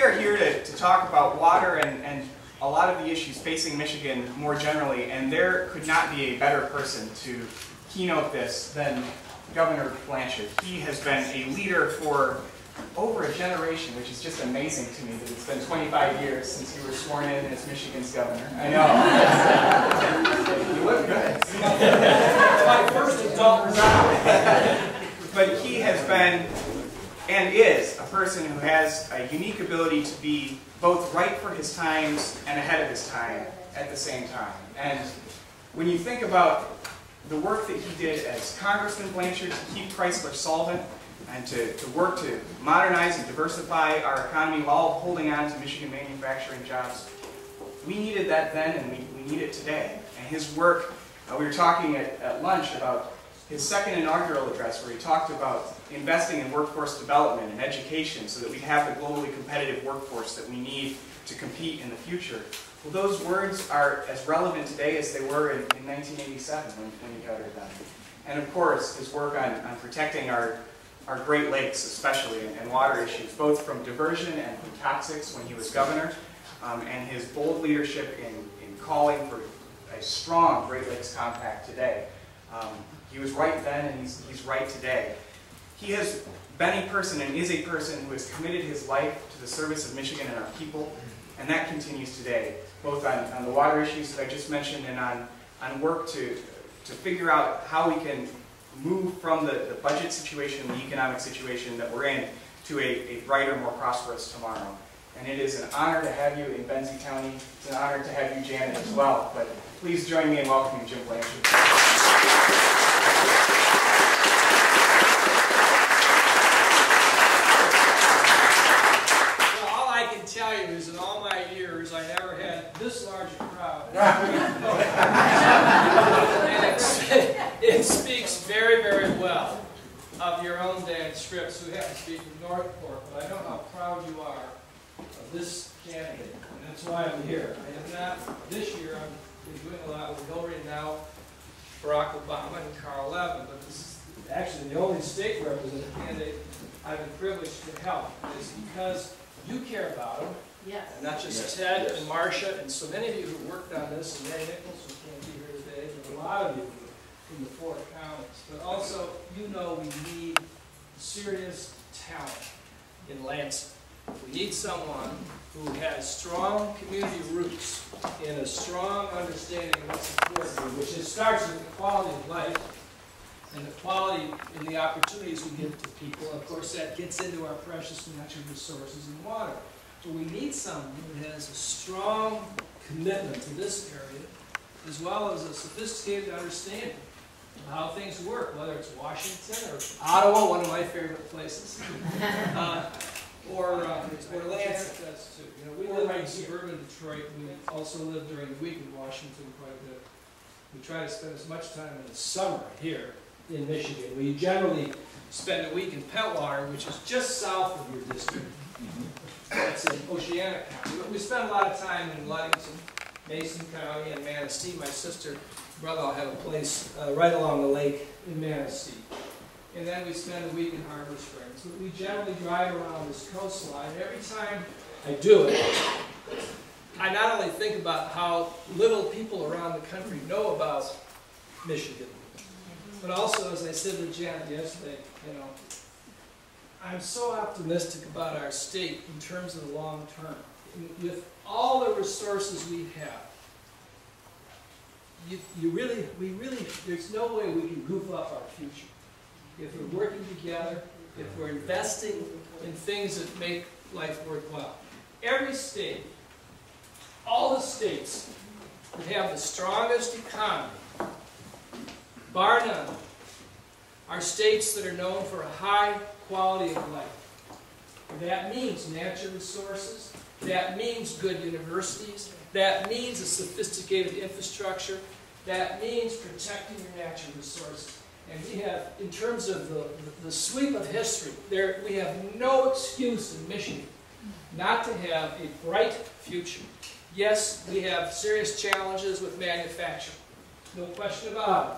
we are here to talk about water and a lot of the issues facing Michigan more generally, and there could not be a better person to keynote this than Governor Blanchard. He has been a leader for over a generation, which is just amazing to me that it's been 25 years since you were sworn in as Michigan's governor. I know. You look good. It's my first adult resign. But he has been and is a person who has a unique ability to be both right for his times and ahead of his time at the same time. And when you think about the work that he did as Congressman Blanchard to keep Chrysler solvent and to work to modernize and diversify our economy while holding on to Michigan manufacturing jobs, we needed that then and we need it today. And his work, we were talking at lunch about his second inaugural address where he talked about investing in workforce development and education so that we have the globally competitive workforce that we need to compete in the future. Well, those words are as relevant today as they were in 1987 when he uttered them. And of course, his work on protecting our Great Lakes especially and water issues, both from diversion and from toxics when he was governor, and his bold leadership in calling for a strong Great Lakes compact today. He was right then and he's right today. He has been a person and is a person who has committed his life to the service of Michigan and our people, and that continues today, both on the water issues that I just mentioned and on work to figure out how we can move from the budget situation, the economic situation that we're in, to a brighter, more prosperous tomorrow. And it is an honor to have you in Benzie County. It's an honor to have you, Janet, as well. But please join me in welcoming Jim Blanchard. Tell you is in all my years I never had this large a crowd. And it speaks very, very well of your own Dan Scripps, who happens to be from Northport, but I know how proud you are of this candidate, and that's why I'm here. I have not, this year I've been doing a lot with Hillary now, Barack Obama and Carl Levin, but this is actually the only state representative candidate I've been privileged to help. It's because you care about them, yes. And not just Ted and Marcia and so many of you who worked on this, and Mary Nichols, who can't be here today, but a lot of you from the 4 counties. But also, you know we need serious talent in Lansing. We need someone who has strong community roots and a strong understanding of what's important, which starts with the quality of life and the quality and the opportunities we give to people. Of course, that gets into our precious natural resources and water. But we need someone who has a strong commitment to this area, as well as a sophisticated understanding of how things work, whether it's Washington or Ottawa, one of my favorite places, or Lansing. That's too. You know, we live in suburban Detroit. We also live during the week in Washington quite a bit. We try to spend as much time in the summer here in Michigan. We generally spend a week in Pentwater, which is just south of your district. That's in Oceana County. But we spend a lot of time in Ludington, Mason County, and Manistee. My sister and brother-in-law have a place right along the lake in Manistee. And then we spend a week in Harbor Springs. But we generally drive around this coastline. Every time I do it, I not only think about how little people around the country know about Michigan, but also, as I said to Janet yesterday, you know, I'm so optimistic about our state in terms of the long term. With all the resources we have, there's no way we can goof up our future. If we're working together, if we're investing in things that make life worthwhile. Every state, all the states that have the strongest economy, bar none, are states that are known for a high quality of life. And that means natural resources, that means good universities, that means a sophisticated infrastructure, that means protecting your natural resources. And we have, in terms of the sweep of history, we have no excuse in Michigan not to have a bright future. Yes, we have serious challenges with manufacturing. No question about it.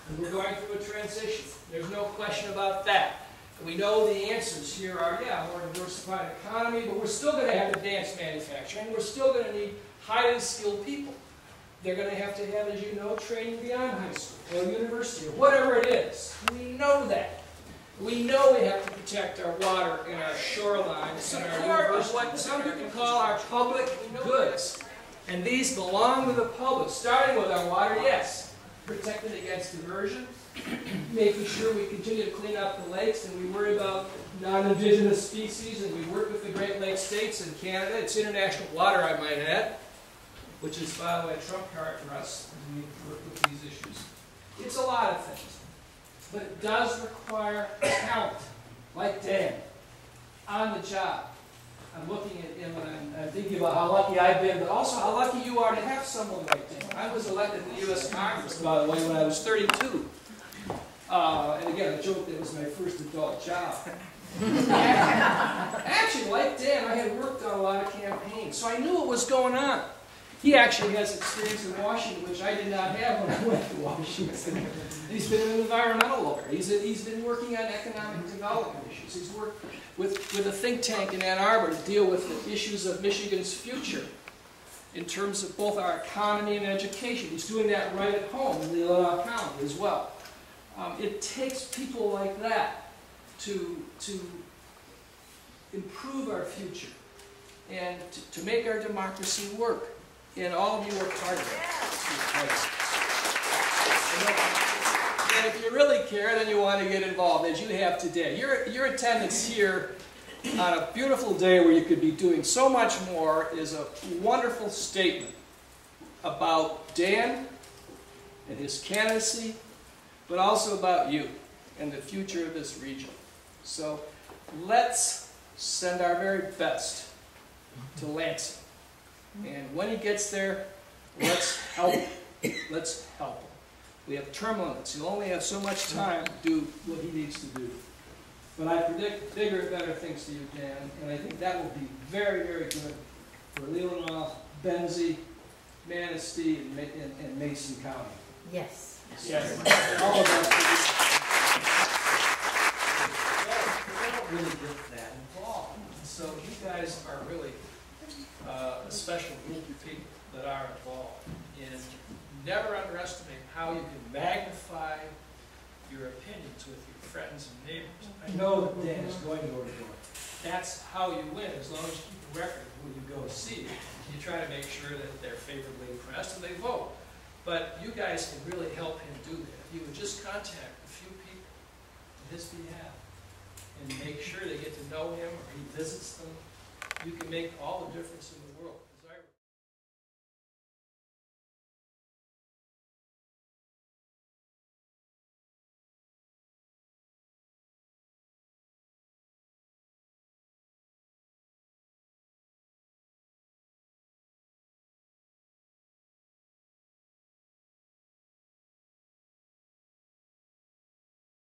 And we're going through a transition. There's no question about that. We know the answers here are, yeah, more diversified economy, but we're still going to have advanced manufacturing. We're still going to need highly skilled people. They're going to have, as you know, training beyond high school or university or whatever it is. We know that. We know we have to protect our water and our shorelines and our universities, what some people call our public goods. And these belong to the public, starting with our water, yes, protected against diversion, making sure we continue to clean up the lakes, and we worry about non-indigenous species, and we work with the Great Lakes states and Canada. It's international water, I might add, which is, by the way, a trump card for us as we work with these issues. It's a lot of things, but it does require talent, like Dan, on the job. I'm looking at him and I'm thinking about how lucky I've been, but also how lucky you are to have someone like Dan. I was elected to the U.S. Congress, by the way, when I was 32. And again, I joke that it was my first adult job. Actually, like Dan, I had worked on a lot of campaigns, so I knew what was going on. He actually has experience in Washington, which I did not have when I went to Washington. He's been an environmental lawyer. He's been working on economic development issues. He's worked with a think tank in Ann Arbor to deal with the issues of Michigan's future in terms of both our economy and education. He's doing that right at home in Leelanau County as well. It takes people like that to improve our future and to make our democracy work. And all of you are part of it. And if you really care, then you want to get involved, as you have today. Your attendance here on a beautiful day where you could be doing so much more is a wonderful statement about Dan and his candidacy, but also about you and the future of this region. So let's send our very best to Lansing. And when he gets there, let's help him. Let's help him. We have term limits. He'll only have so much time to do what he needs to do. But I predict bigger and better things to you, Dan, and I think that will be very, very good for Leelanau, Benzie, Manistee, and Mason County. Yes. Yes. All of us. We don't really get that involved. So you guys are really a special group of people that are involved. And never underestimate how you can magnify your opinions with your friends and neighbors. I know that Dan is going door to door. That's how you win, as long as you keep a record of who you go see. You try to make sure that they're favorably impressed and they vote. But you guys can really help him do that. If you would just contact a few people on his behalf and make sure they get to know him or he visits them, you can make all the difference in the world.